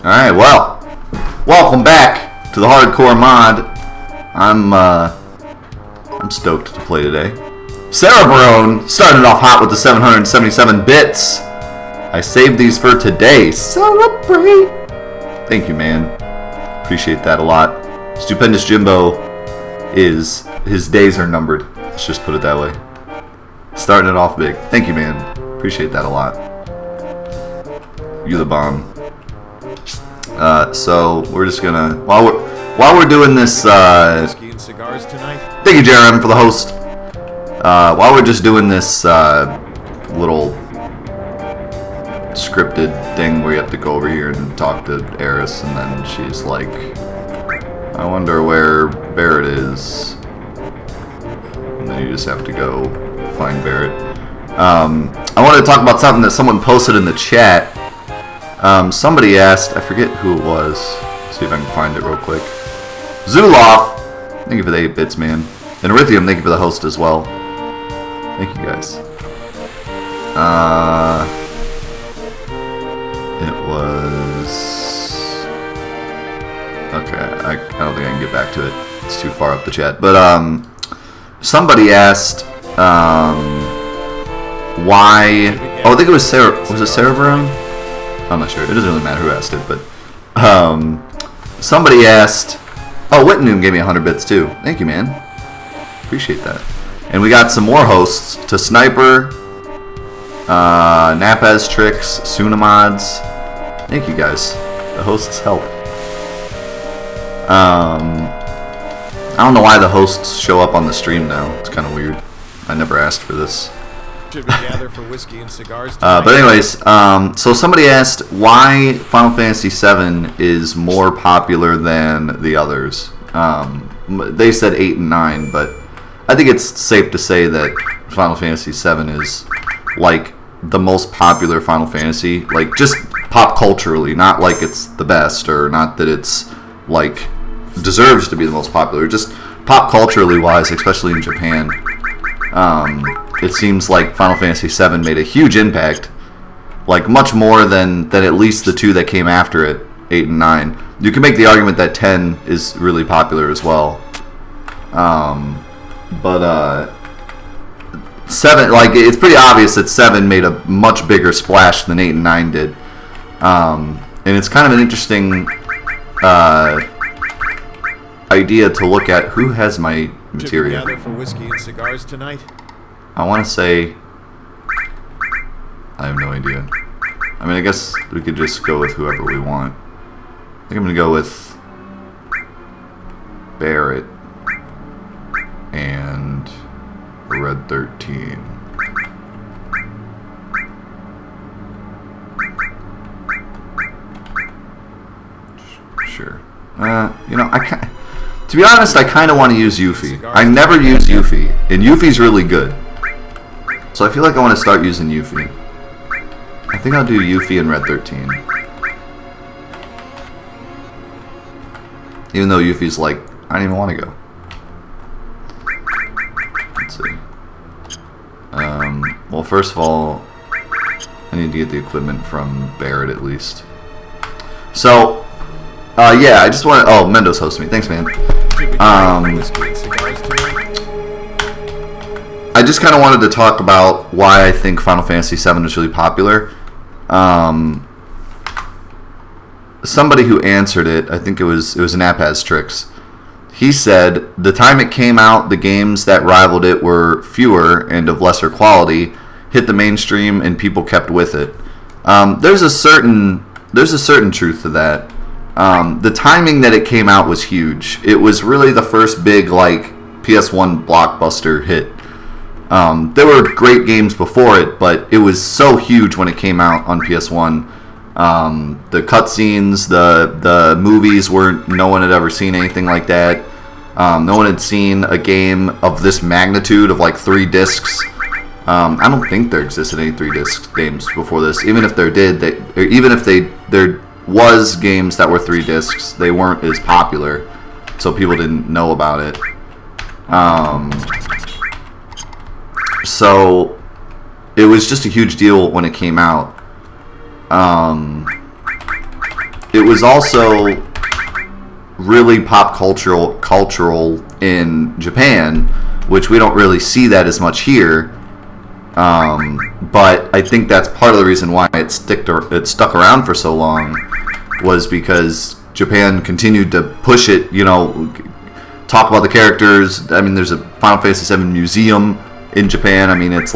Alright, well, welcome back to the Hardcore Mod. I'm stoked to play today. Cerebrone started off hot with the 777 bits. I saved these for today. Celebrate! Thank you, man. Appreciate that a lot. Stupendous Jimbo his days are numbered. Let's just put it that way. Starting it off big. Thank you, man. Appreciate that a lot. You the bomb. So we're just gonna while we're doing this. Whiskey and cigars tonight. Thank you, Jerem, for the host. While we're just doing this little scripted thing where you have to go over here and talk to Eris, and then she's like, "I wonder where Barrett is," and then you just have to go find Barrett. I wanted to talk about something that someone posted in the chat. Somebody asked, I forget who it was. See if I can find it real quick. Zuloff, thank you for the 8 bits, man. And Erythium, thank you for the host as well. Thank you guys. It was... Okay, I don't think I can get back to it. It's too far up the chat. But, somebody asked, why... Oh, I think it was Sarah... Was it Sarah Brown? I'm not sure. It doesn't really matter who asked it, but... somebody asked... Oh, Whitnum gave me 100 bits, too. Thank you, man. Appreciate that. And we got some more hosts. To Sniper, Napaz Tricks, Sunamods. Thank you, guys. The hosts help. I don't know why the hosts show up on the stream now. It's kind of weird. I never asked for this. Should we gather for whiskey and cigars tonight? But anyways, so somebody asked why Final Fantasy VII is more popular than the others. They said 8 and 9, but I think it's safe to say that Final Fantasy VII is like the most popular Final Fantasy, like just pop culturally, not like it's the best or not that it's like deserves to be the most popular, just pop culturally wise, especially in Japan. It seems like Final Fantasy VII made a huge impact, like much more than at least the two that came after it, 8 and 9. You can make the argument that 10 is really popular as well. But 7, like, it's pretty obvious that 7 made a much bigger splash than 8 and 9 did. And it's kind of an interesting idea to look at. Who has my material? Should we gather for whiskey and cigars tonight? I want to say... I have no idea. I mean, I guess we could just go with whoever we want. I think I'm going to go with Barrett and Red 13. Sure. You know, to be honest, I kind of want to use Yuffie. I never use Yuffie, and Yuffie's really good. So I feel like I want to start using Yuffie. I think I'll do Yuffie and Red 13. Even though Yuffie's like, I don't even want to go. Let's see. Well, first of all, I need to get the equipment from Barrett at least. So, yeah, I just want to... Oh, Mendo's hosting me. Thanks, man. I just kind of wanted to talk about why I think Final Fantasy VII is really popular. Somebody who answered it, I think it was Napaz Tricks. He said the time it came out, the games that rivaled it were fewer and of lesser quality, hit the mainstream, and people kept with it. There's a certain truth to that. The timing that it came out was huge. It was really the first big like PS1 blockbuster hit. There were great games before it, but it was so huge when it came out on PS1. The cutscenes, the movies no one had ever seen anything like that. No one had seen a game of this magnitude of like 3 discs. I don't think there existed any 3-disc games before this. Even if there was games that were 3 discs, they weren't as popular, so people didn't know about it. So it was just a huge deal when it came out. it was also really pop cultural in Japan, which we don't really see that as much here. But I think that's part of the reason why it stuck around for so long, was because Japan continued to push it, talk about the characters. I mean, there's a Final Fantasy VII museum in Japan. I mean, it's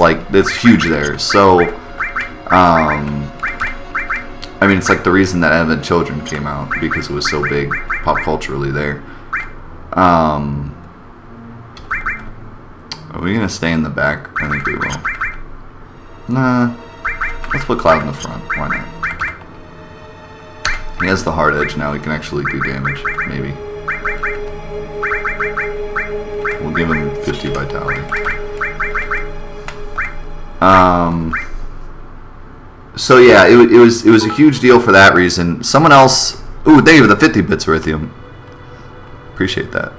huge there. So, it's like the reason that Advent Children came out, because it was so big pop culturally there. Are we going to stay in the back? I think we will. Nah. Let's put Cloud in the front. Why not? He has the hard edge now. He can actually do damage. Maybe. We'll give him 50 vitality. So yeah, it was a huge deal for that reason. Someone else... Ooh, thank you for the 50 bits, Erythium. Appreciate that.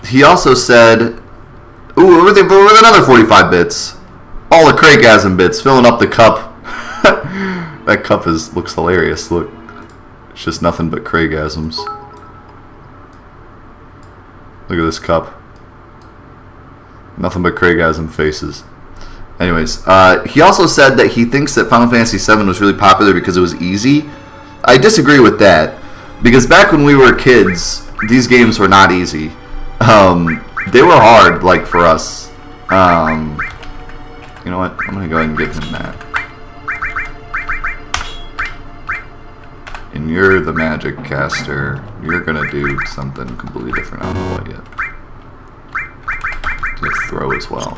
He also said... Ooh, with another 45 bits. All the Craigasm bits, filling up the cup. That cup looks hilarious, look. It's just nothing but Craigasms. Look at this cup. Nothing but Craigasm faces. Anyways, he also said that he thinks that Final Fantasy VII was really popular because it was easy. I disagree with that, because back when we were kids, these games were not easy. They were hard, like, for us. You know what? I'm going to go ahead and give him that. And you're the magic caster. You're going to do something completely different. I don't know what yet. You throw as well.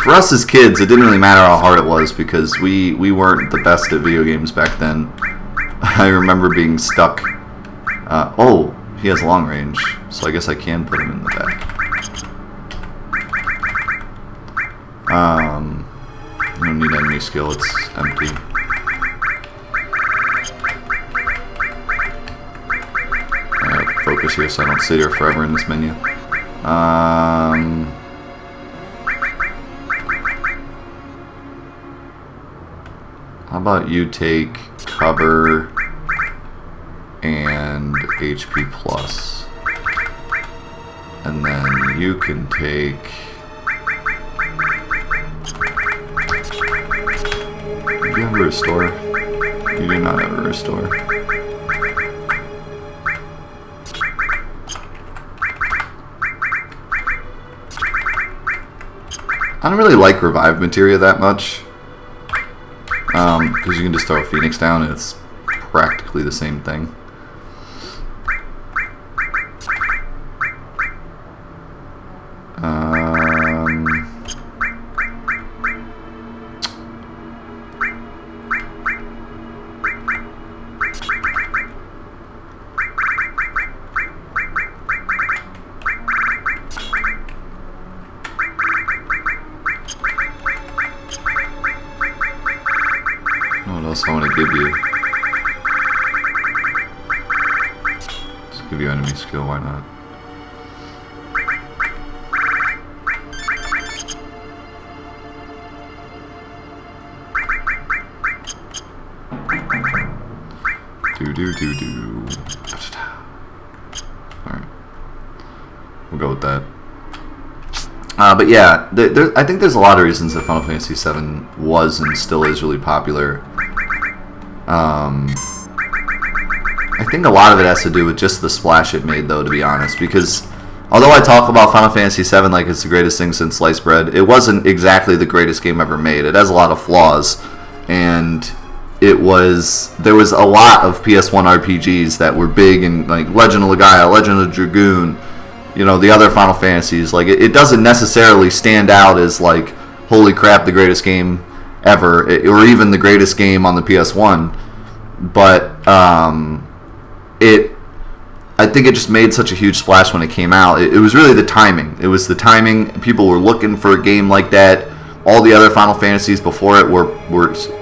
For us as kids, it didn't really matter how hard it was, because we weren't the best at video games back then. I remember being stuck. Oh, he has long range, so I guess I can put him in the back. You don't need enemy skill, it's empty. Focus here so I don't sit here forever in this menu. How about you take cover and HP plus, and then you can take... Do you have a restore? You do not have a restore. I don't really like revive materia that much, because you can just throw a Phoenix down and it's practically the same thing. What else I want to give you? Just give you enemy skill, why not? Do. Alright. We'll go with that. But yeah, I think there's a lot of reasons that Final Fantasy VII was and still is really popular. I think a lot of it has to do with just the splash it made, though, to be honest. Because although I talk about Final Fantasy VII like it's the greatest thing since sliced bread, it wasn't exactly the greatest game ever made. It has a lot of flaws, and there was a lot of PS1 RPGs that were big, and like Legend of Legaia, Legend of Dragoon, the other Final Fantasies. Like it doesn't necessarily stand out as like, holy crap, the greatest game ever, or even the greatest game on the PS1. But I think it just made such a huge splash when it came out. It was really the timing. It was the timing. People were looking for a game like that. All the other Final Fantasies before it were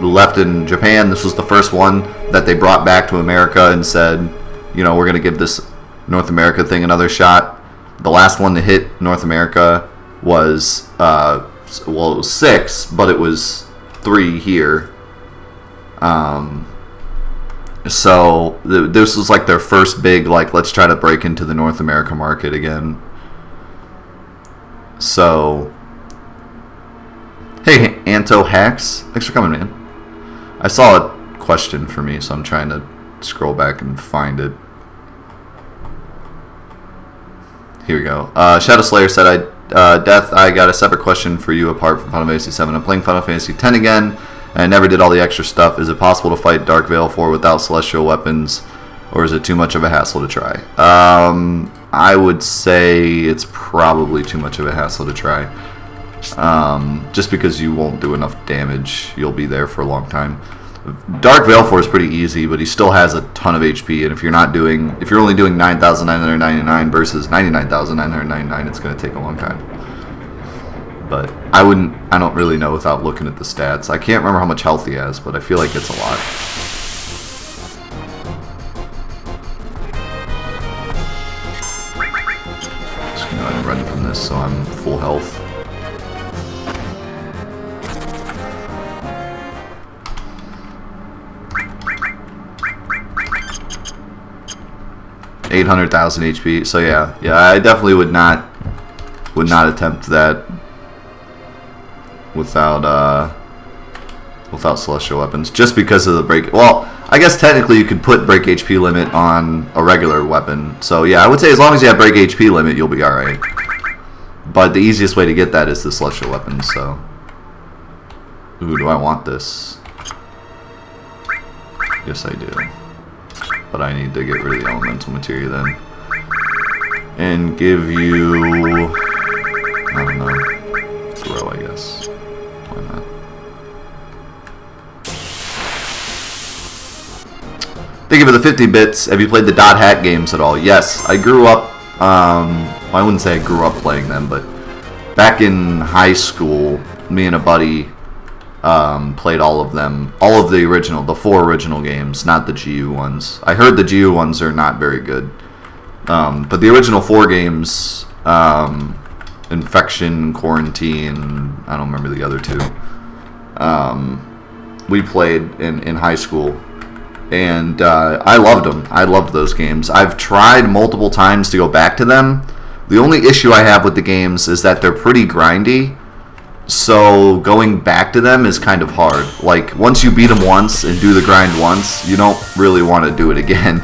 left in Japan. This was the first one that they brought back to America and said, we're going to give this North America thing another shot. The last one to hit North America was well, it was 6, but it was 3 here. So this was like their first big, like, let's try to break into the North America market again. So, hey, Anto Hacks, thanks for coming, man. I saw a question for me, so I'm trying to scroll back and find it. Here we go. Shadow Slayer said, Death, I got a separate question for you apart from Final Fantasy VII. I'm playing Final Fantasy X again, and I never did all the extra stuff. Is it possible to fight Dark Veil 4 without celestial weapons, or is it too much of a hassle to try? I would say it's probably too much of a hassle to try. Just because you won't do enough damage. You'll be there for a long time. Dark Veil 4 is pretty easy, but he still has a ton of HP, and if you're only doing 9,999 versus 99,999, it's going to take a long time. But I don't really know without looking at the stats. I can't remember how much health he has, but I feel like it's a lot. Just going to go ahead and run from this so I'm full health. $800,000 HP. So yeah, I definitely would not attempt that without celestial weapons, just because of the break. Well, I guess technically you could put break HP limit on a regular weapon. So yeah, I would say as long as you have break HP limit, you'll be all right. But the easiest way to get that is the celestial weapons. So, ooh, do I want this? Yes, I do. But I need to get rid of the elemental materia then. And give you, I don't know, throw, I guess. Why not? Thank you for the 50 bits. Have you played the Dot Hack games at all? Yes, I grew up, I wouldn't say I grew up playing them, but back in high school, me and a buddy played all of them, all of the 4 original games, not the GU ones. I heard the GU ones are not very good, but the original 4 games, Infection, Quarantine, I don't remember the other 2. We played in high school, and I loved them. I loved those games. I've tried multiple times to go back to them. The only issue I have with the games is that they're pretty grindy. So going back to them is kind of hard. Like, once you beat them once and do the grind once, you don't really want to do it again.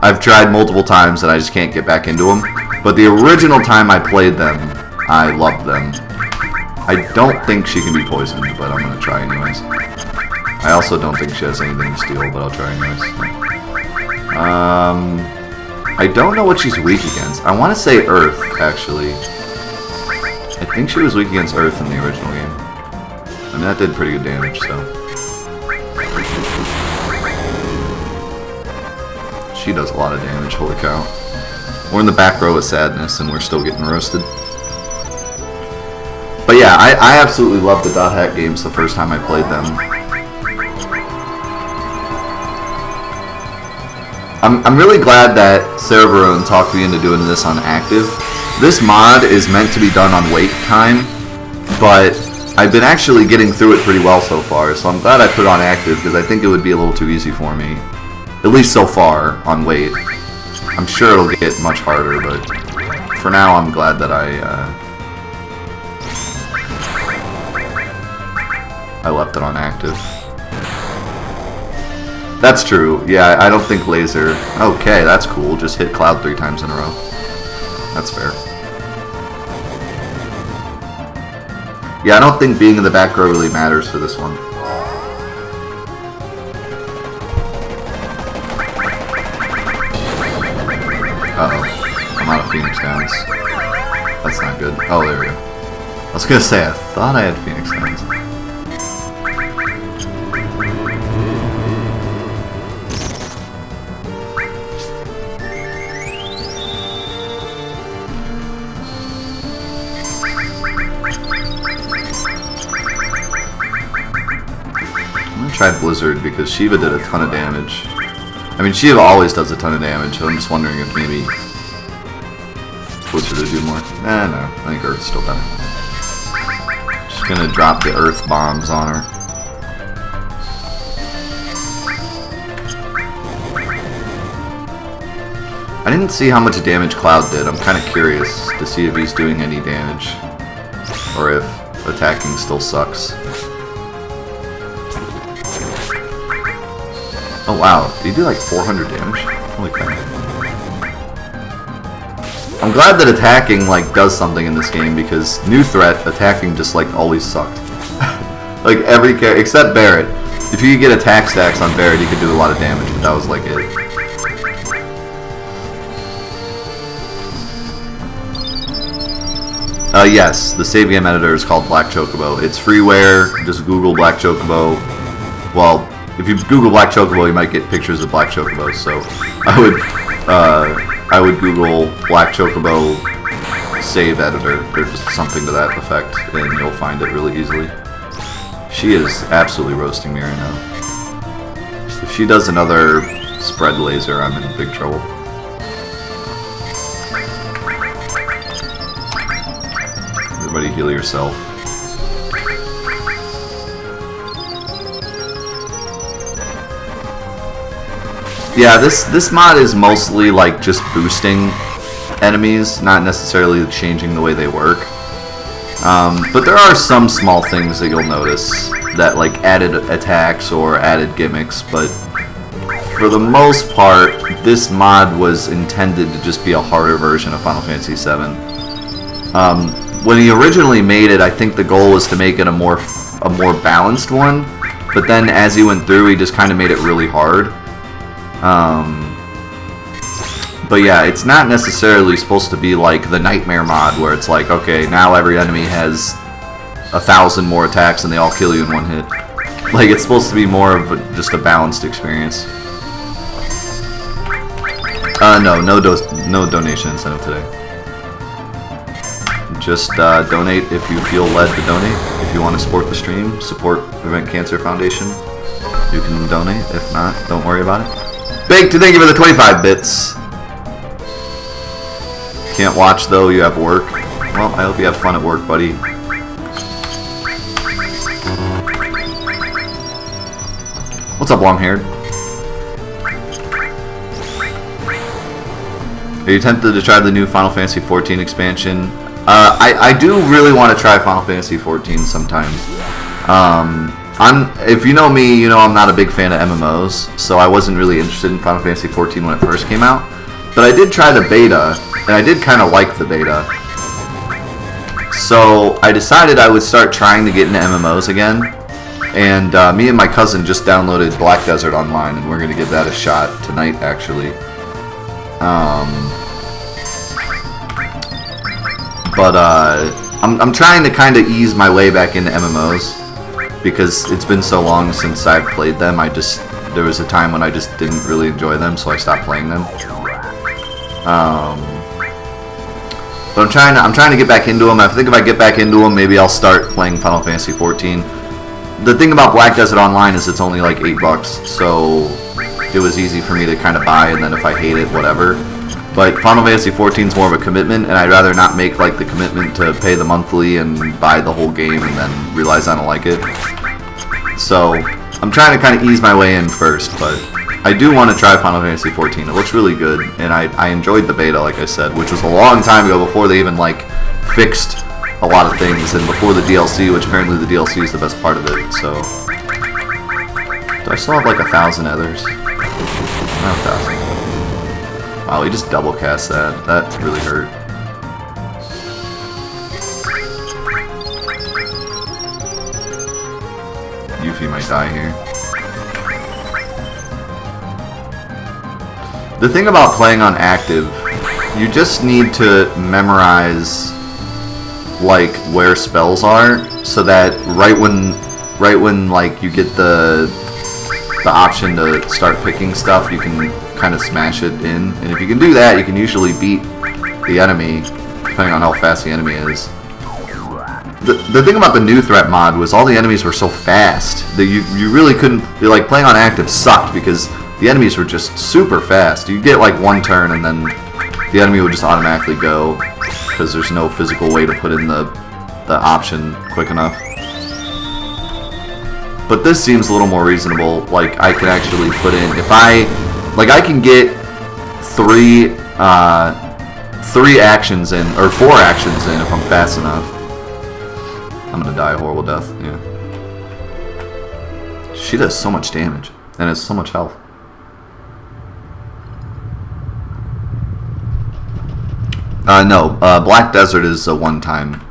I've tried multiple times and I just can't get back into them. But the original time I played them, I loved them. I don't think she can be poisoned, but I'm going to try anyways. I also don't think she has anything to steal, but I'll try anyways. I don't know what she's weak against. I want to say Earth, actually. I think she was weak against Earth in the original game. I mean, that did pretty good damage, so. She does a lot of damage, holy cow. We're in the back row of sadness, and we're still getting roasted. But yeah, I absolutely loved the Dot Hack games the first time I played them. I'm really glad that Cerebrone talked me into doing this on active. This mod is meant to be done on wait time, but I've been actually getting through it pretty well so far, so I'm glad I put it on active, because I think it would be a little too easy for me. At least so far, on wait. I'm sure it'll get much harder, but for now I'm glad that I left it on active. That's true. Yeah, I don't think laser... Okay, that's cool. Just hit Cloud 3 times in a row. That's fair. Yeah, I don't think being in the back row really matters for this one. Uh-oh. I'm out of Phoenix Downs. That's not good. Oh, there we go. I was gonna say, I thought I had Phoenix Downs. Tried Blizzard because Shiva did a ton of damage. I mean, Shiva always does a ton of damage, so I'm just wondering if maybe Blizzard would do more. No, I think Earth's still better. Just Gonna drop the earth bombs on her. I didn't see how much damage Cloud did. I'm kind of curious to see if he's doing any damage. Or if attacking still sucks. Oh wow, did he do like 400 damage? Holy crap. I'm glad that attacking like does something in this game because new threat, attacking just like always sucked. Like every character, except Barret. If you could get attack stacks on Barret, you could do a lot of damage, but that was like it. Yes, the save game editor is called Black Chocobo. It's freeware, just Google Black Chocobo. Well, if you Google Black Chocobo, you might get pictures of Black Chocobos, so I would Google Black Chocobo save editor, or just something to that effect, and you'll find it really easily. She is absolutely roasting me right now. If she does another spread laser, I'm in big trouble. Everybody heal yourself. Yeah, this mod is mostly like just boosting enemies, not necessarily changing the way they work. But there are some small things that you'll notice that like added attacks or added gimmicks, but for the most part, this mod was intended to just be a harder version of Final Fantasy VII. When he originally made it, I think the goal was to make it a more balanced one, but then as he went through, he just kind of made it really hard. But yeah, it's not necessarily supposed to be like the Nightmare mod, where it's like, okay, now every enemy has 1,000 more attacks and they all kill you in one hit. Like, it's supposed to be more of just a balanced experience. No donation incentive today. Just donate if you feel led to donate. If you want to support the stream, support Prevent Cancer Foundation, you can donate. If not, don't worry about it. Big to thank you for the 25 bits. Can't watch though, you have work. Well, I hope you have fun at work, buddy. What's up, long-haired? Are you tempted to try the new Final Fantasy XIV expansion? I do really want to try Final Fantasy XIV sometime. If you know me, you know I'm not a big fan of MMOs, so I wasn't really interested in Final Fantasy XIV when it first came out. But I did try the beta, and I did kind of like the beta. So I decided I would start trying to get into MMOs again. And me and my cousin just downloaded Black Desert Online, and we're going to give that a shot tonight, actually. But I'm trying to kind of ease my way back into MMOs because it's been so long since I've played them. There was a time when I just didn't really enjoy them, so I stopped playing them. But I'm trying to get back into them. I think if I get back into them, maybe I'll start playing Final Fantasy XIV. The thing about Black Desert Online is it's only like $8, so it was easy for me to kind of buy, and then if I hate it, whatever. But Final Fantasy XIV is more of a commitment, and I'd rather not make like the commitment to pay the monthly and buy the whole game and then realize I don't like it. So I'm trying to kind of ease my way in first, but I do want to try Final Fantasy XIV. It looks really good, and I enjoyed the beta, like I said, which was a long time ago before they even like fixed a lot of things, and before the DLC, which apparently the DLC is the best part of it. So do I still have like 1,000 others? Not 1,000. Wow, he just double cast that. That really hurt. Yuffie might die here. The thing about playing on active, you just need to memorize like where spells are, so that right when like you get the option to start picking stuff, you can kind of smash it in. And if you can do that, you can usually beat the enemy, depending on how fast the enemy is. The thing about the new threat mod was all the enemies were so fast that you really couldn't, like, playing on active sucked because the enemies were just super fast. You get like one turn and then the enemy would just automatically go because there's no physical way to put in the option quick enough. But this seems a little more reasonable. Like, I can actually put in, if I, like, I can get three actions in, or 4 actions in if I'm fast enough. I'm gonna die a horrible death, yeah. She does so much damage, and has so much health. No, Black Desert is a one-time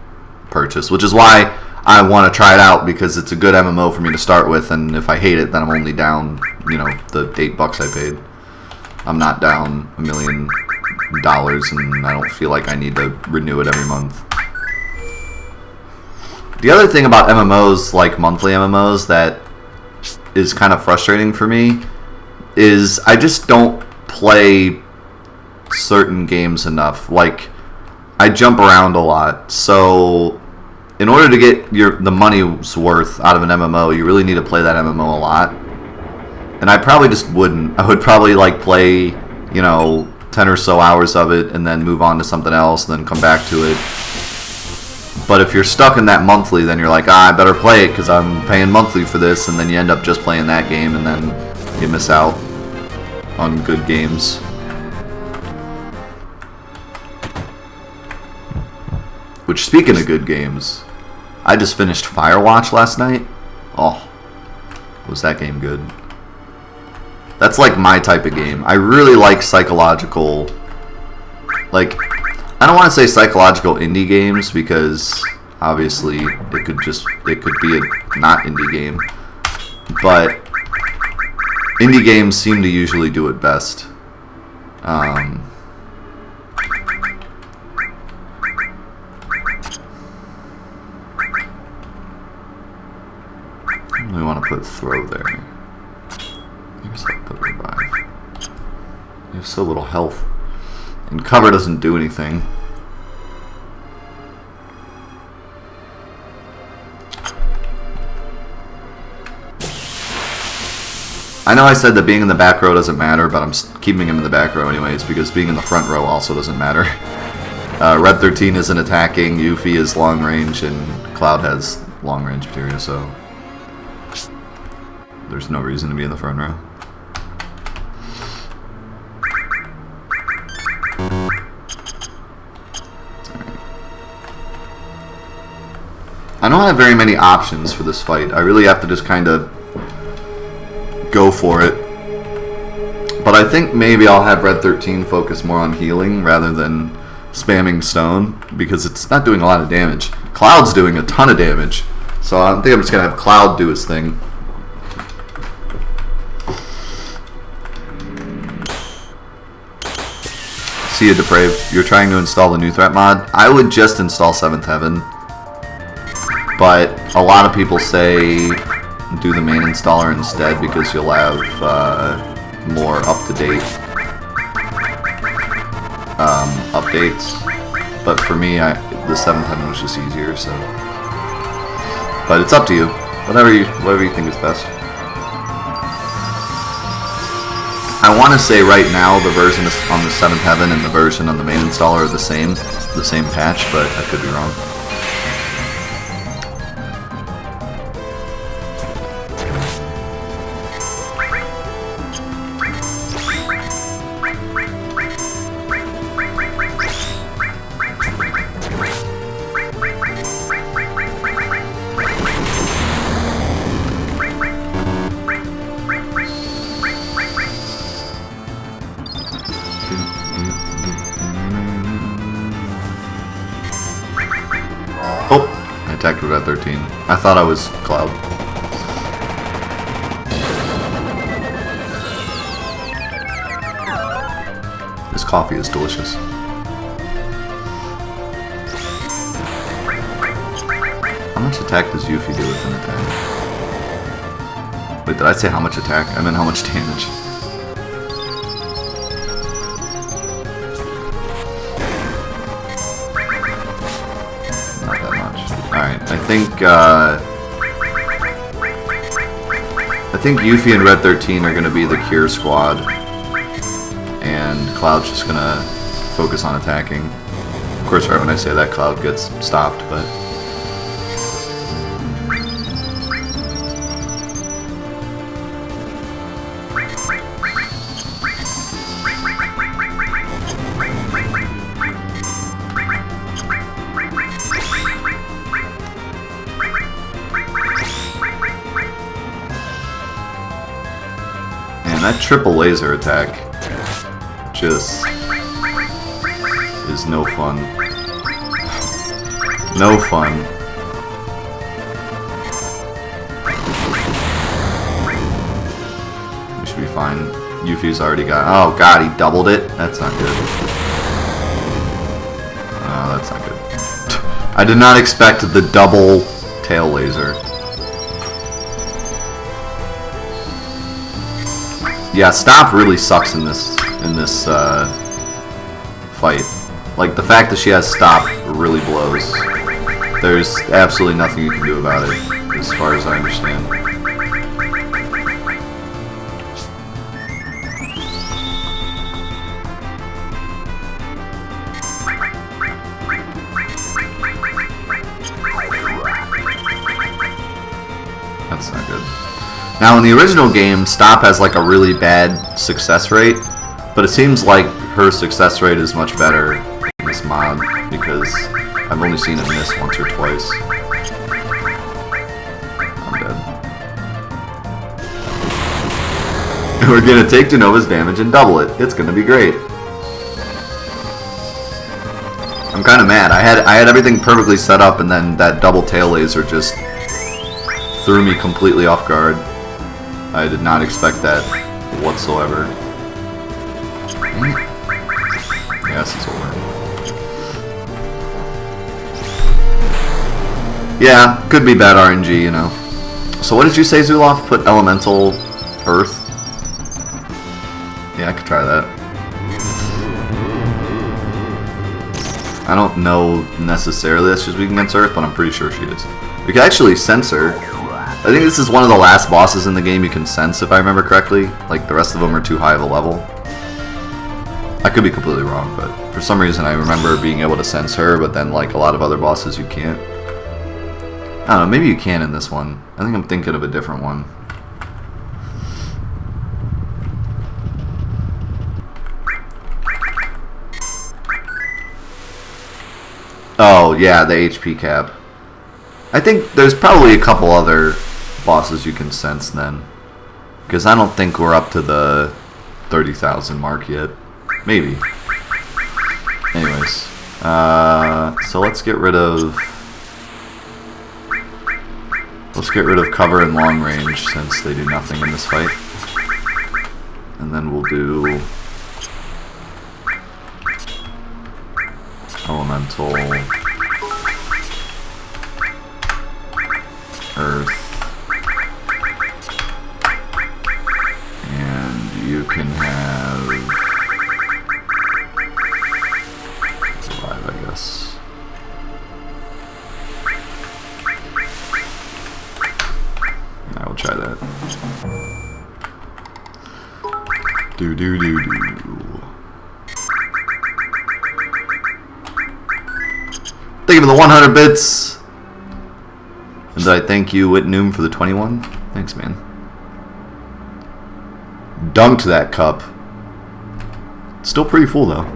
purchase, which is why I want to try it out, because it's a good MMO for me to start with, and if I hate it, then I'm only down, you know, the $8 I paid. I'm not down $1 million, and I don't feel like I need to renew it every month. The other thing about MMOs, like monthly MMOs, that is kind of frustrating for me is I just don't play certain games enough. Like, I jump around a lot, so in order to get the money's worth out of an MMO, you really need to play that MMO a lot. And I probably just wouldn't. I would probably like play, you know, 10 or so hours of it and then move on to something else and then come back to it. But if you're stuck in that monthly, then you're like, I better play it because I'm paying monthly for this, and then you end up just playing that game, and then you miss out on good games. Which, speaking of good games, I just finished Firewatch last night. Oh, was that game good. That's like my type of game. I really like psychological, like, I don't want to say psychological indie games, because obviously it could be a not indie game, but indie games seem to usually do it best. We want to put throw there. Maybe I'll put revive. You have so little health. And cover doesn't do anything. I know I said that being in the back row doesn't matter, but I'm keeping him in the back row anyways, because being in the front row also doesn't matter. Red 13 isn't attacking, Yuffie is long range, and Cloud has long range material, so there's no reason to be in the front row. I don't have very many options for this fight. I really have to just kind of go for it. But I think maybe I'll have Red 13 focus more on healing rather than spamming stone, because it's not doing a lot of damage. Cloud's doing a ton of damage, so I think I'm just going to have Cloud do his thing. See you, Depraved. You're trying to install the new threat mod? I would just install 7th Heaven. But a lot of people say do the main installer instead, because you'll have more up-to-date updates. But for me, the 7th Heaven was just easier, so. But it's up to you. Whatever you think is best. I want to say right now the version on the 7th Heaven and the version on the main installer are the same patch, but I could be wrong. Oh, I attacked with that 13. I thought I was Cloud. This coffee is delicious. How much attack does Yuffie do with an attack? Wait, did I say how much attack? I meant how much damage. Alright, I think Yuffie and Red 13 are going to be the Cure squad, and Cloud's just going to focus on attacking. Of course, right when I say that, Cloud gets stopped, but that triple laser attack just is no fun. No fun. We should be fine. Yuffie's already got... Oh god, he doubled it? That's not good. Oh, that's not good. I did not expect the double tail laser. Yeah, stop really sucks in this fight. Like, the fact that she has stop really blows. There's absolutely nothing you can do about it, as far as I understand. That's not good. Now, in the original game, stop has like a really bad success rate, but it seems like her success rate is much better in this mod, because I've only seen it miss once or twice. I'm dead. We're gonna take Jenova's damage and double it. It's gonna be great. I'm kind of mad. I had everything perfectly set up, and then that double tail laser just threw me completely off guard. I did not expect that whatsoever. Yes, it's over. Yeah, could be bad RNG, you know. So what did you say, Zuloff? Put elemental earth? Yeah, I could try that. I don't know necessarily that she's weak against earth, but I'm pretty sure she is. We can actually sense her. I think this is one of the last bosses in the game you can sense, if I remember correctly. Like, the rest of them are too high of a level. I could be completely wrong, but for some reason I remember being able to sense her, but then, like, a lot of other bosses you can't. I don't know, maybe you can in this one. I think I'm thinking of a different one. Oh, yeah, the HP cap. I think there's probably a couple other bosses you can sense then. Because I don't think we're up to the 30,000 mark yet. Maybe. Anyways. So let's get rid of... Let's get rid of cover and long range, since they do nothing in this fight. And then we'll do... Elemental... Earth. And you can have... Survive, I guess. I will try that. Do. Thank you for the 100 bits! And did I thank you, Whitnoom, for the 21? Thanks, man. Dunked that cup. Still pretty full, though.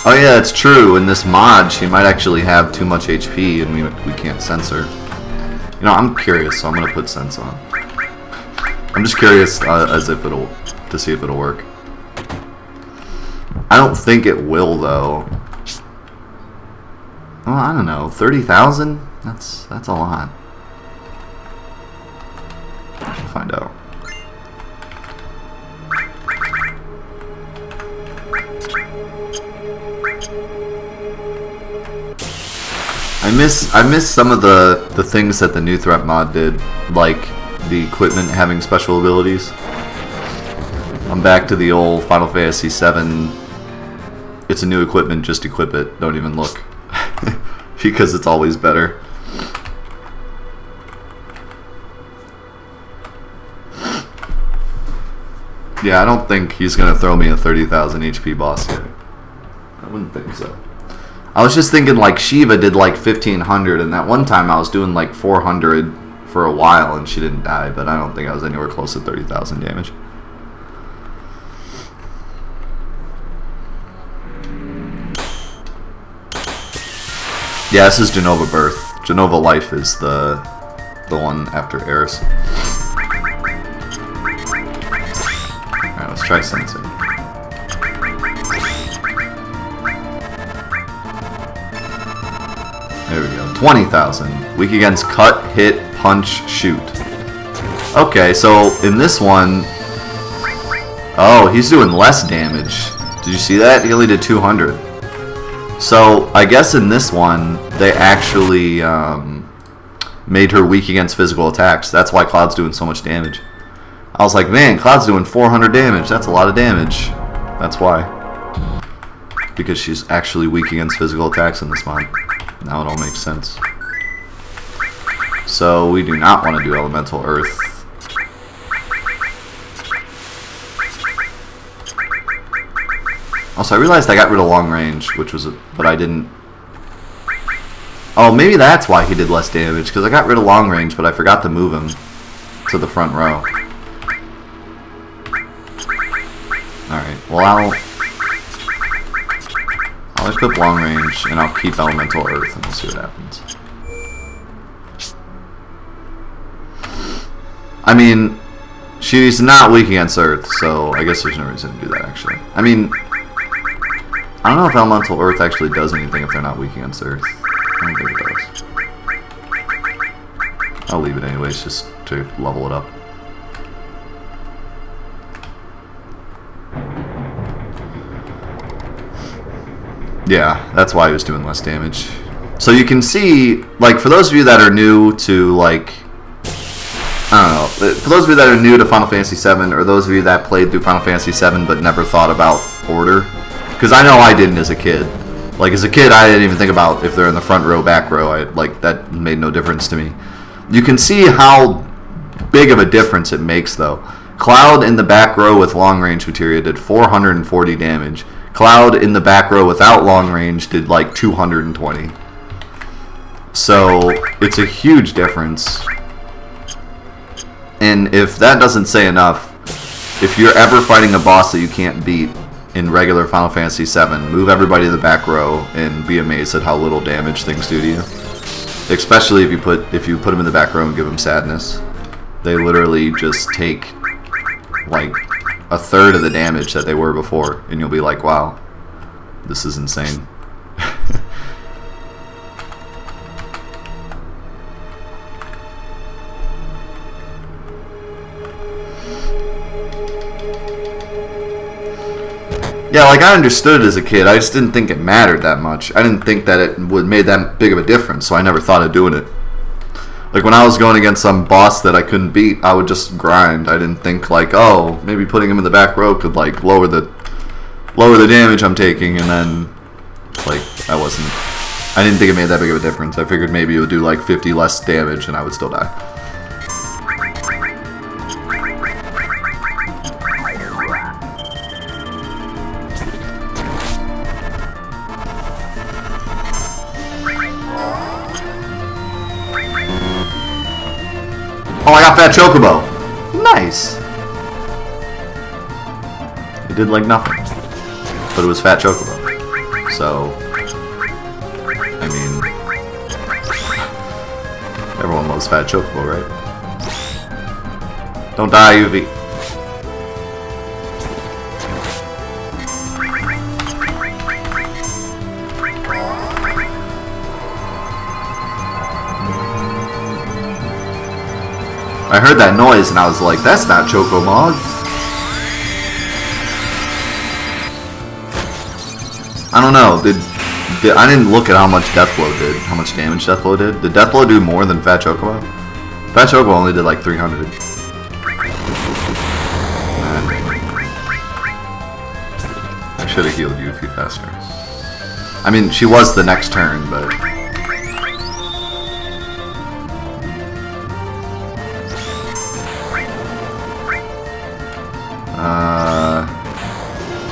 Oh yeah, it's true. In this mod, she might actually have too much HP, and we can't sense her. You know, I'm curious, so I'm gonna put sense on. I'm just curious as if to see if it'll work. I don't think it will, though. Well, I don't know. 30,000? That's a lot. We'll find out. I miss some of the things that the new threat mod did, like the equipment having special abilities. I'm back to the old Final Fantasy VII. It's a new equipment, just equip it. Don't even look. Because it's always better. Yeah, I don't think he's going to throw me a 30,000 HP boss yet. I wouldn't think so. I was just thinking, like, Shiva did like 1,500, and that one time I was doing like 400 for a while and she didn't die, but I don't think I was anywhere close to 30,000 damage. Yeah, this is Genova Birth. Genova Life is the one after Eris. Alright, let's try Sensei. There we go. 20,000. Weak against cut, hit, punch, shoot. Okay, so in this one... Oh, he's doing less damage. Did you see that? He only did 200. So, I guess in this one, they actually made her weak against physical attacks. That's why Cloud's doing so much damage. I was like, man, Cloud's doing 400 damage. That's a lot of damage. That's why. Because she's actually weak against physical attacks in this mod. Now it all makes sense. So, we do not want to do Elemental Earth. Also, I realized I got rid of long range, which was, but I didn't. Oh, maybe that's why he did less damage, because I got rid of long range, but I forgot to move him to the front row. Alright, well I'll equip long range, and I'll keep Elemental Earth, and we'll see what happens. I mean, she's not weak against Earth, so I guess there's no reason to do that, actually. I mean... I don't know if Elemental Earth actually does anything if they're not weak against Earth. I don't think it does. I'll leave it anyways, just to level it up. Yeah, that's why he was doing less damage. So you can see, like, for those of you that are new to, like... I don't know. For those of you that are new to Final Fantasy VII, or those of you that played through Final Fantasy VII but never thought about order... Because I know I didn't as a kid. Like, as a kid, I didn't even think about if they're in the front row, back row. That made no difference to me. You can see how big of a difference it makes, though. Cloud in the back row with long range materia did 440 damage. Cloud in the back row without long range did, like, 220. So, it's a huge difference. And if that doesn't say enough, if you're ever fighting a boss that you can't beat, in regular Final Fantasy VII, move everybody to the back row and be amazed at how little damage things do to you. Especially if you put them in the back row and give them sadness. They literally just take like a third of the damage that they were before, and you'll be like, wow, this is insane. Yeah, like, I understood it as a kid. I just didn't think it mattered that much. I didn't think that it would made that big of a difference, so I never thought of doing it. Like, when I was going against some boss that I couldn't beat, I would just grind. I didn't think, like, oh, maybe putting him in the back row could, like, lower the damage I'm taking, and then, like, I didn't think it made that big of a difference. I figured maybe it would do, like, 50 less damage, and I would still die. Oh, I got Fat Chocobo. Nice. It did like nothing. But it was Fat Chocobo. So, I mean, everyone loves Fat Chocobo, right? Don't die, UV. I heard that noise and I was like, that's not Chocomog. I don't know. I didn't look at how much Deathblow did, how much damage Deathblow did. Did Deathblow do more than Fat Chocobo? Fat Chocobo only did like 300. I should have healed you a few faster. I mean, she was the next turn, but...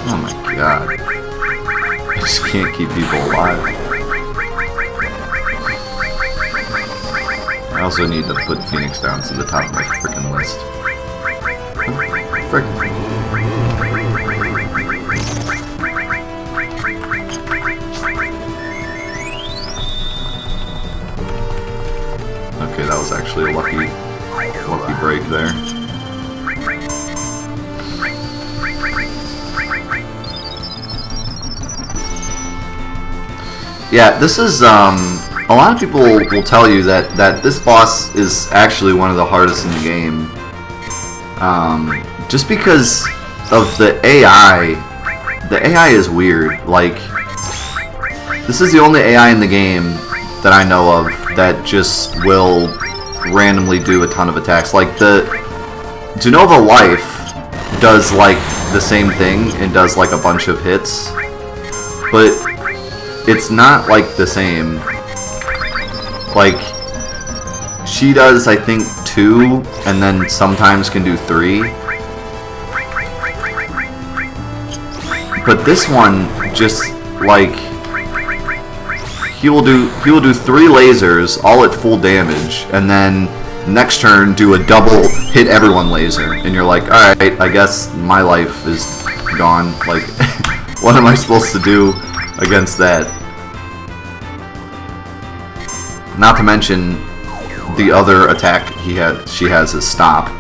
oh my god. I just can't keep people alive. I also need to put Phoenix down to the top of my frickin' list. Frick. break there. Yeah, this is, a lot of people will tell you that this boss is actually one of the hardest in the game. Just because of the AI. The AI is weird. Like, this is the only AI in the game that I know of that just will randomly do a ton of attacks. Like, the Genova Life does, like, the same thing and does, like, a bunch of hits. But it's not, like, the same. Like, she does, I think, 2, and then sometimes can do 3. But this one, just, like, he will do 3 lasers, all at full damage, and then next turn do a double hit everyone laser, and you're like, alright, I guess my life is gone. Like, what am I supposed to do against that? Not to mention the other attack she has is stop.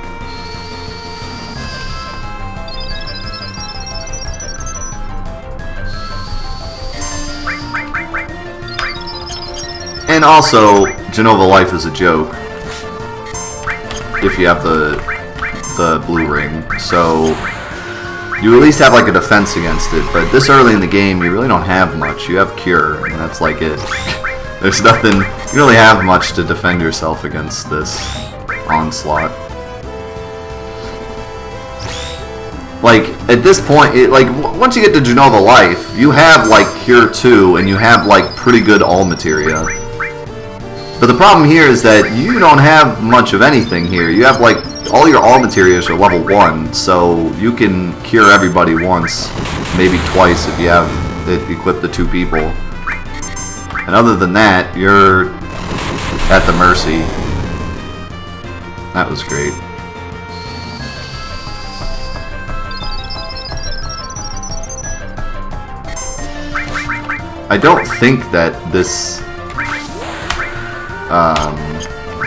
And also, Genova Life is a joke if you have the blue ring, so you at least have like a defense against it. But this early in the game, you really don't have much. You have Cure, and that's like it. There's nothing. You really have much to defend yourself against this onslaught. Like, at this point, once you get to Genova Life, you have like Cure 2, and you have like pretty good all materia. But the problem here is that you don't have much of anything here. You have like all your all materials are level 1, so you can cure everybody once, maybe twice if you have it equipped to 2 people. And other than that, you're at the mercy. That was great. I don't think that this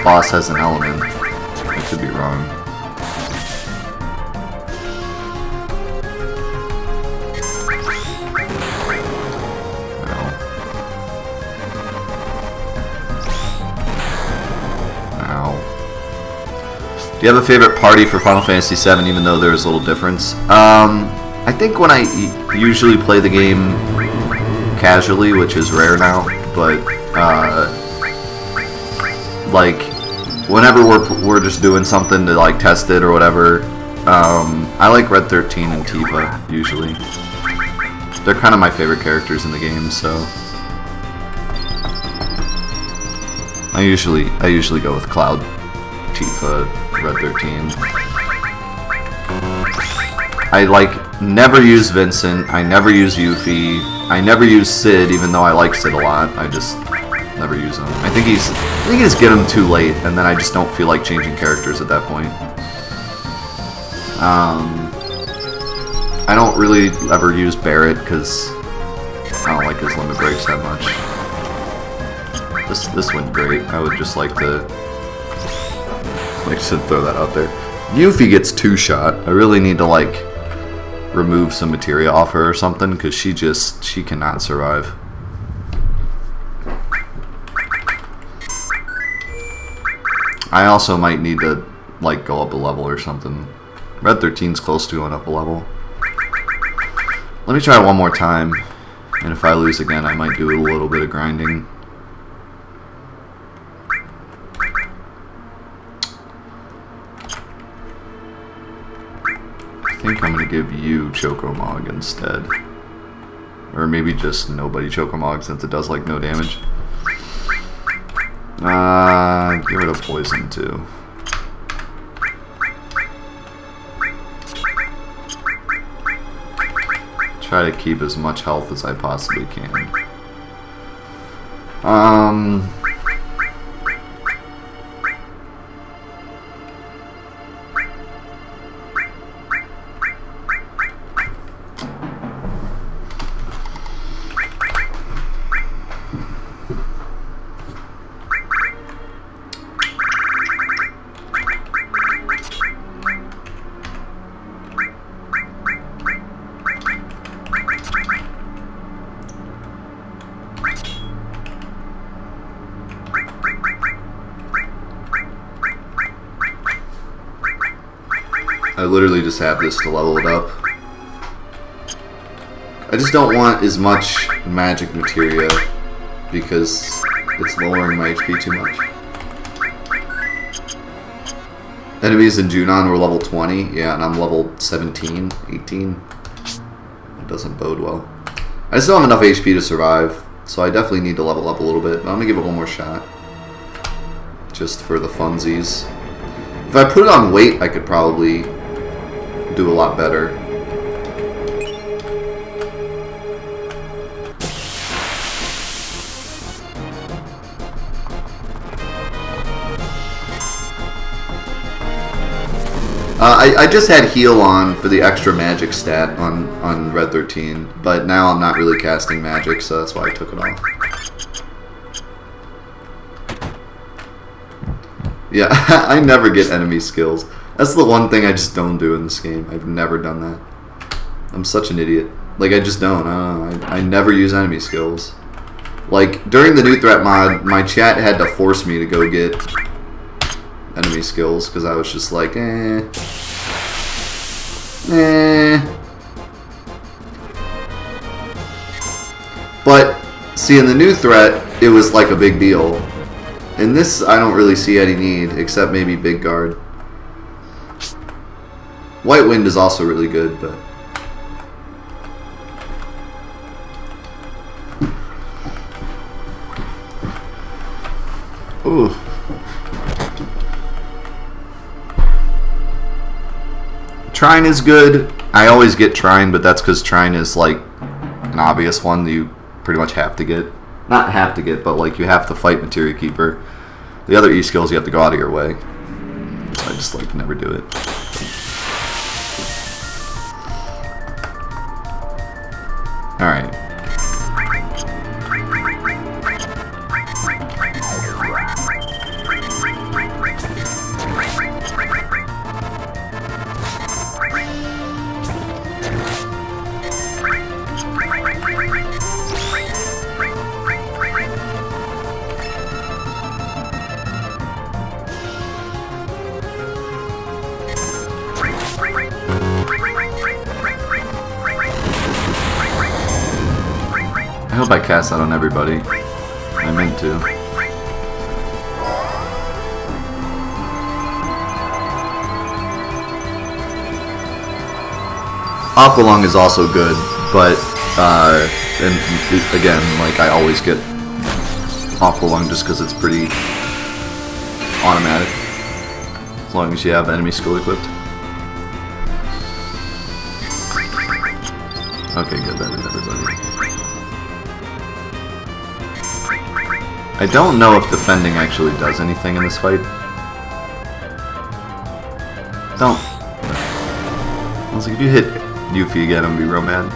boss has an element. I could be wrong. Do you have a favorite party for Final Fantasy VII, even though there's a little difference? I think when I usually play the game casually, which is rare now, but like whenever we're just doing something to like test it or whatever, I like Red 13 and Tifa usually. They're kind of my favorite characters in the game, so I usually go with Cloud, Tifa, Red 13. I like never use Vincent. I never use Yuffie. I never use Sid, even though I like Sid a lot. I just never use him. I think he's get him too late, and then I just don't feel like changing characters at that point. I don't really ever use Barrett because I don't like his limit breaks that much. This went great. I would just like to throw that out there. Yuffie gets 2-shot. I really need to like remove some materia off her or something because she cannot survive. I also might need to like go up a level or something. Red 13's close to going up a level. Let me try one more time, and if I lose again, I might do a little bit of grinding. I think I'm going to give you Chocomog instead. Or maybe just nobody Chocomog since it does like no damage. Get rid of poison too. Try to keep as much health as I possibly can. I literally just have this to level it up. I just don't want as much magic materia because it's lowering my HP too much. Enemies in Junon were level 20, yeah, and I'm level 17, 18. It doesn't bode well. I still have enough HP to survive, so I definitely need to level up a little bit, but I'm gonna give it one more shot. Just for the funsies. If I put it on weight, I could probably do a lot better. I just had heal on for the extra magic stat on Red 13, but now I'm not really casting magic, so that's why I took it off. Yeah, I never get enemy skills. That's the one thing I just don't do in this game. I've never done that. I'm such an idiot. Like, I just don't. I never use enemy skills. Like, during the new threat mod, my chat had to force me to go get enemy skills because I was just like, But, see, in the new threat, it was like a big deal. In this, I don't really see any need, except maybe Big Guard. White Wind is also really good, but... Ooh. Trine is good. I always get Trine, but that's because Trine is like an obvious one that you pretty much have to get. Not have to get, but like you have to fight Materia Keeper. The other E skills you have to go out of your way. I just like never do it. Alright. I hope I cast that on everybody. I meant to. Aqualung is also good, but and again, like I always get Aqualung just because it's pretty automatic, as long as you have enemy skill equipped. Okay, good, that is everybody. I don't know if defending actually does anything in this fight. Don't. I was like, if you hit Yuffie again, I'm gonna be real mad.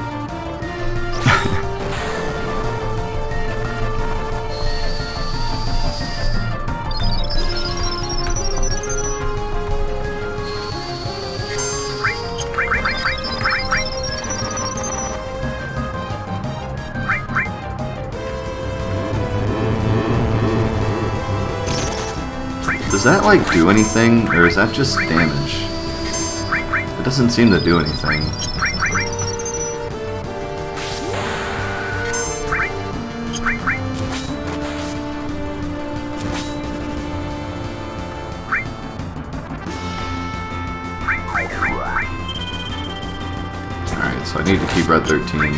Does that like do anything, or is that just damage? It doesn't seem to do anything. Alright, so I need to keep Red 13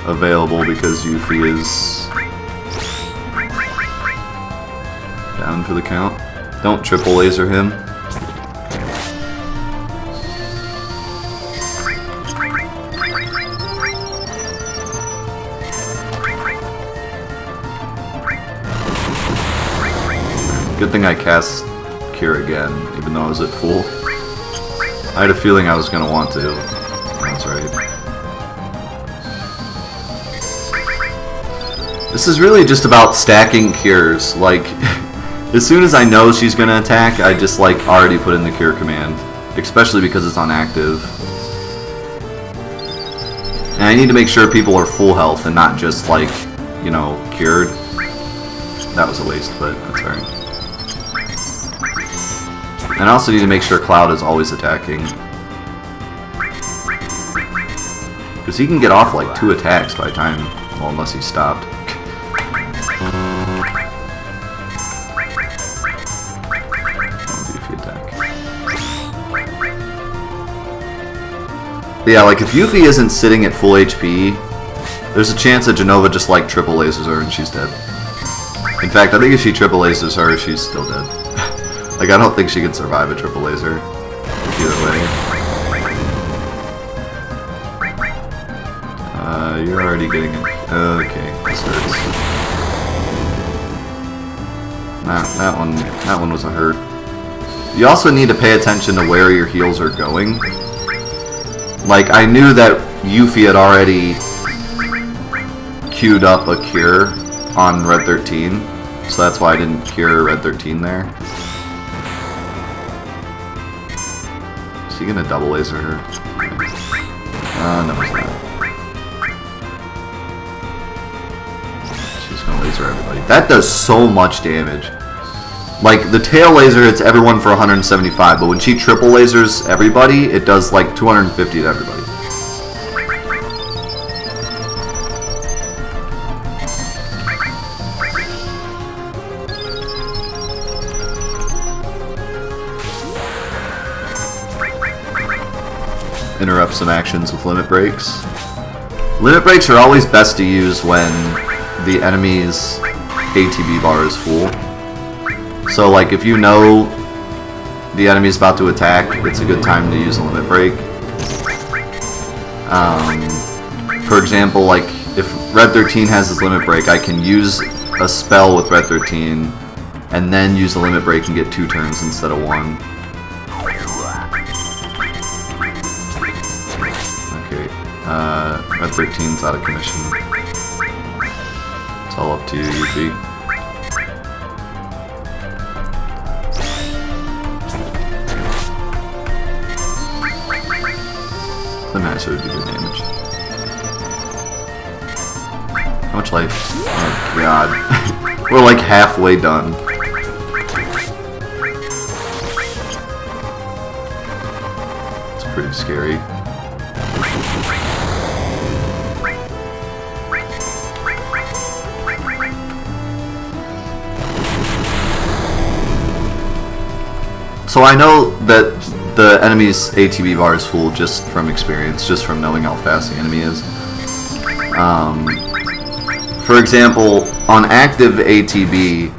available because Yuffie is down for the count. Don't triple laser him. Good thing I cast Cure again, even though I was at full. I had a feeling I was going to want to. That's right. This is really just about stacking cures. Like, as soon as I know she's going to attack, I just like already put in the cure command. Especially because it's on active. And I need to make sure people are full health and not just like, you know, cured. That was a waste, but that's alright. And I also need to make sure Cloud is always attacking. Because he can get off like 2 attacks by the time, well, unless he's stopped. But yeah, like if Yuffie isn't sitting at full HP, there's a chance that Jenova just like triple lasers her and she's dead. In fact, I think if she triple lasers her, she's still dead. Like I don't think she can survive a triple laser either way. You're already getting it. Okay, this hurts. That one was a hurt. You also need to pay attention to where your heals are going. Like, I knew that Yuffie had already queued up a cure on Red 13, so that's why I didn't cure Red 13 there. Is he gonna double laser her? No, he's not. She's gonna laser everybody. That does so much damage. Like, the tail laser hits everyone for 175, but when she triple lasers everybody, it does like 250 to everybody. Interrupt some actions with limit breaks. Limit breaks are always best to use when the enemy's ATB bar is full. So, like, if you know the enemy's about to attack, it's a good time to use a limit break. For example, like, if Red 13 has his limit break, I can use a spell with Red 13, and then use the limit break and get 2 turns instead of 1. Okay, Red 13's out of commission. It's all up to you, Yuffie. The master would do good damage. How much life? Oh god. We're like halfway done. It's pretty scary. So I know that the enemy's ATB bar is full just from experience, just from knowing how fast the enemy is. For example, on active ATB,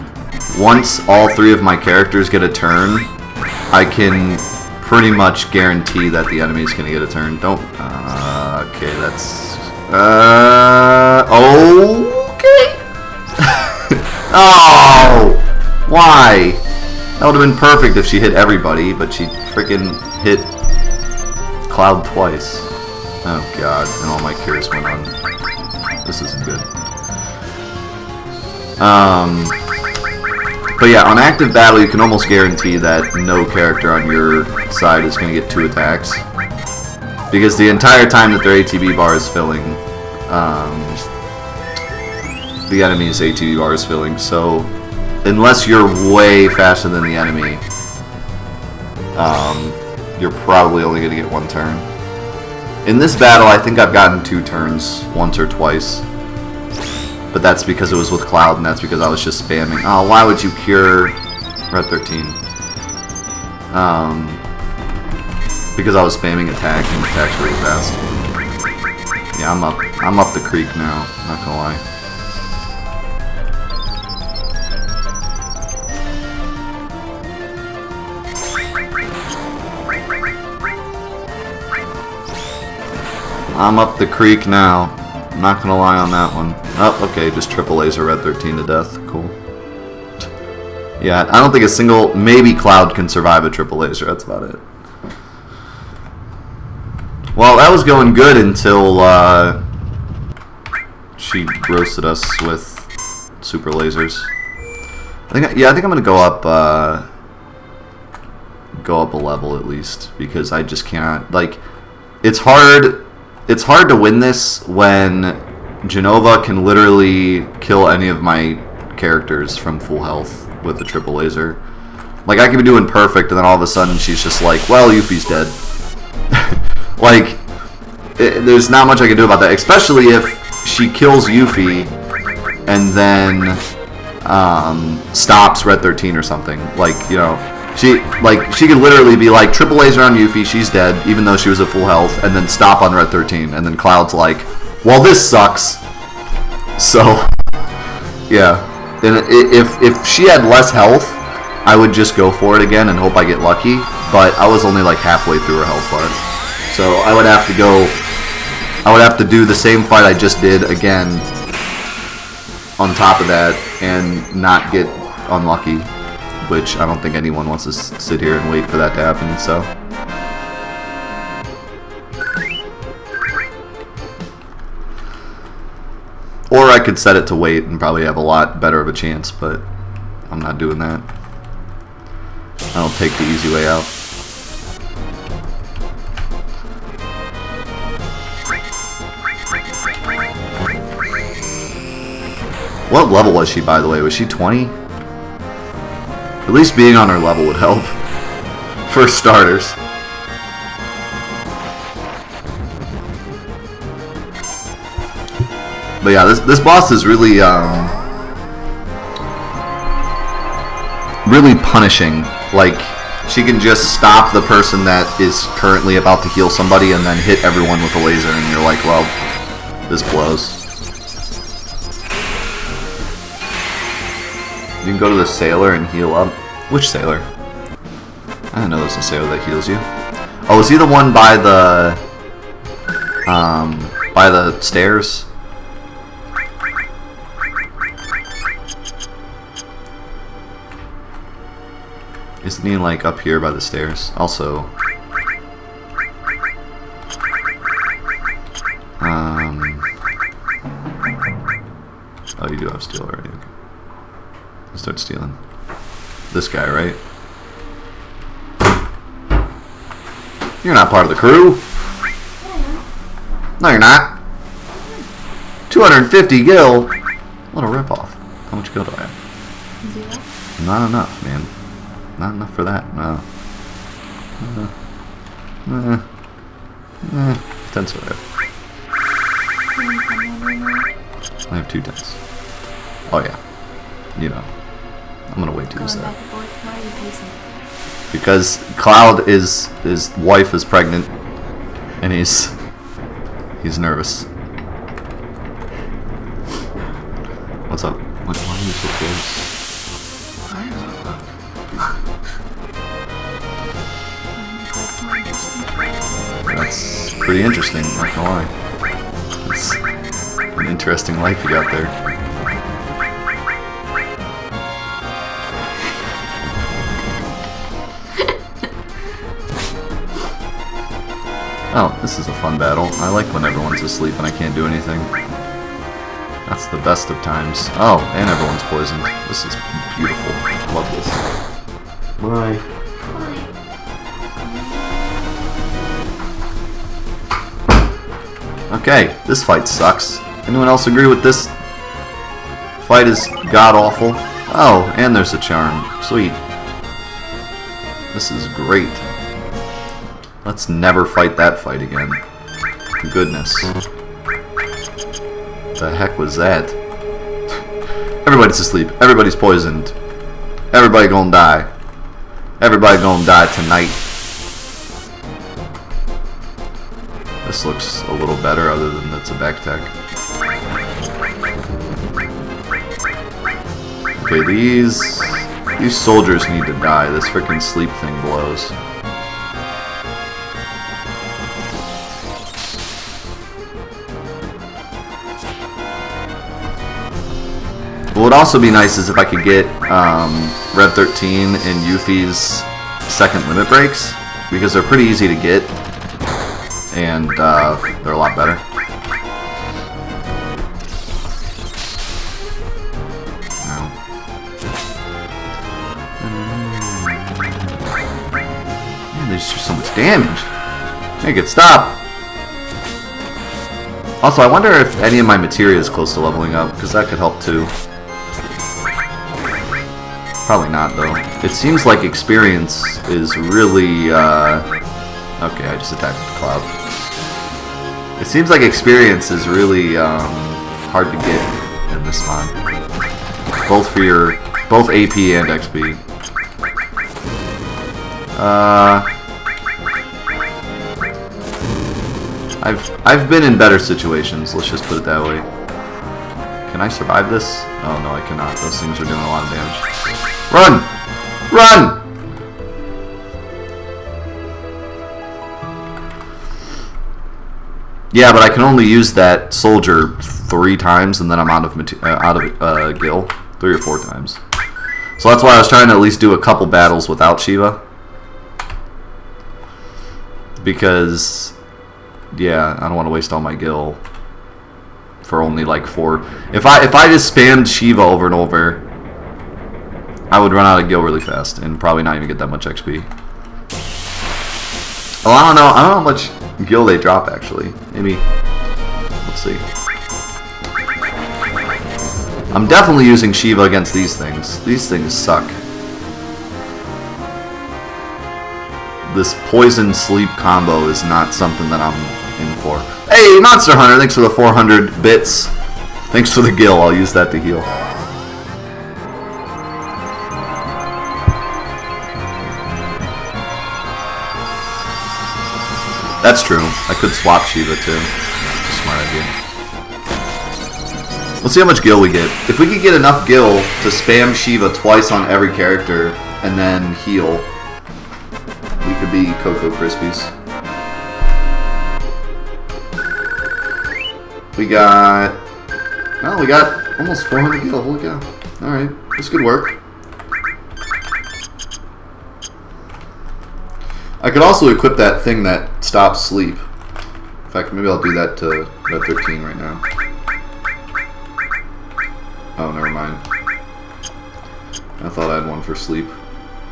once all 3 of my characters get a turn, I can pretty much guarantee that the enemy is going to get a turn. Don't... okay, that's... okay? Oh! Why? That would have been perfect if she hit everybody, but she freaking hit Cloud twice. Oh god, and all my cures went on. This isn't good. But yeah, on active battle, you can almost guarantee that no character on your side is going to get 2 attacks. Because the entire time that their ATB bar is filling, the enemy's ATB bar is filling, so unless you're way faster than the enemy, you're probably only going to get 1 turn. In this battle, I think I've gotten 2 turns, once or twice. But that's because it was with Cloud, and that's because I was just spamming. Oh, why would you cure Red 13? Because I was spamming attack, and attack's really fast. Yeah, I'm up the creek now, not gonna lie. I'm up the creek now. I'm not gonna lie on that one. Oh, okay, just triple laser Red 13 to death. Cool. Yeah, I don't think a single... Maybe Cloud can survive a triple laser. That's about it. Well, that was going good until she roasted us with super lasers. I think I'm gonna go up a level at least, because I just can't, like, it's hard to win this when Jenova can literally kill any of my characters from full health with the triple laser. Like, I could be doing perfect, and then all of a sudden she's just like, well, Yuffie's dead. Like, there's not much I can do about that, especially if she kills Yuffie and then stops Red 13 or something. Like, you know, she could literally be like, triple laser on Yuffie, she's dead, even though she was at full health, and then stop on Red 13, and then Cloud's like, well, this sucks. So, yeah. And if she had less health, I would just go for it again and hope I get lucky, but I was only like halfway through her health bar. So I would have to do the same fight I just did again on top of that and not get unlucky, which I don't think anyone wants to sit here and wait for that to happen, so. Or I could set it to wait and probably have a lot better of a chance, but I'm not doing that. I'll take the easy way out. What level was she, by the way? Was she 20? At least being on her level would help. For starters. But yeah, this boss is really, really punishing. Like, she can just stop the person that is currently about to heal somebody and then hit everyone with a laser, and you're like, well, this blows. You can go to the sailor and heal up. Which sailor? I didn't know there's a sailor that heals you. Oh, is he the one by the stairs? Isn't he like up here by the stairs? Also, oh, you do have steel already. Okay. Let's start stealing. This guy, right? You're not part of the crew. No, you're not. 250 gil. What a ripoff. How much gil do I have? 0. Not enough, man. Not enough for that. No. 10's what I have. I have 2 10s. Oh yeah. You know. I'm gonna wait to use that. Because Cloud his wife is pregnant, and he's nervous. What's up? Why are you so close? That's pretty interesting, not gonna lie. It's an interesting life you got there. Oh, this is a fun battle. I like when everyone's asleep and I can't do anything. That's the best of times. Oh, and everyone's poisoned. This is beautiful. Love this. Bye. Okay, this fight sucks. Anyone else agree with this? Fight is god-awful. Oh, and there's a charm. Sweet. This is great. Let's never fight that fight again. Goodness. The heck was that? Everybody's asleep. Everybody's poisoned. Everybody gonna die. Everybody gonna die tonight. This looks a little better other than it's a back tech. Okay, these soldiers need to die. This freaking sleep thing blows. What would also be nice is if I could get Red 13 and Yuffie's second limit breaks, because they're pretty easy to get, and they're a lot better. Man, there's just so much damage. Make it stop. Also, I wonder if any of my materia is close to leveling up, because that could help too. Probably not, though. It seems like experience is really, okay, I just attacked the cloud. It seems like experience is really, hard to get in this mod. Both for your, both AP and XP. I've been in better situations, let's just put it that way. Can I survive this? Oh no, I cannot. Those things are doing a lot of damage. Run! Run! Yeah, but I can only use that soldier 3 times, and then I'm out of gil 3 or 4 times. So that's why I was trying to at least do a couple battles without Shiva, because yeah, I don't want to waste all my gil for only like 4. If I just spammed Shiva over and over, I would run out of gil really fast and probably not even get that much XP. Well, I don't know how much gil they drop actually. Maybe, let's see. I'm definitely using Shiva against these things. These things suck. This poison sleep combo is not something that I'm in for. Hey, Monster Hunter, thanks for the 400 bits. Thanks for the gil, I'll use that to heal. That's true. I could swap Shiva too. That's a smart idea. Let's see how much gil we get. If we could get enough gil to spam Shiva twice on every character and then heal, we could be Cocoa Krispies. We got almost 400 gil. Holy cow. Alright, this could work. I could also equip that thing that stops sleep. In fact, maybe I'll do that to Red 13 right now. Oh, never mind. I thought I had one for sleep.